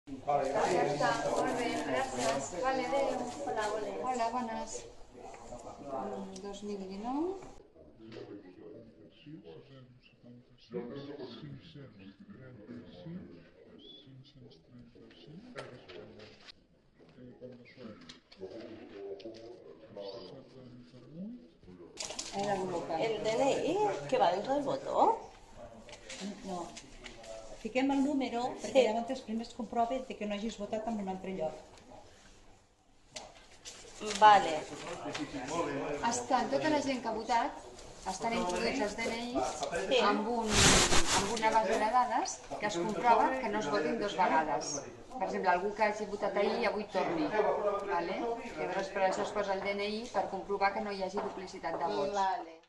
Ja està, molt bé, gràcies. Vale, adéu. Hola, bones. Hola, bones. 2019. El DNI que va dentro del voto? No. Fiquem el número perquè llavors primer es comprova que no hagis votat en un altre lloc. Vale. Estan tota la gent que ha votat, estan introduïts els DNIs amb una base de dades que es comprova que no es votin dues vegades. Per exemple, algú que hagi votat ahir i avui torni. Llavors per això es posa el DNI per comprovar que no hi hagi duplicitat de vots.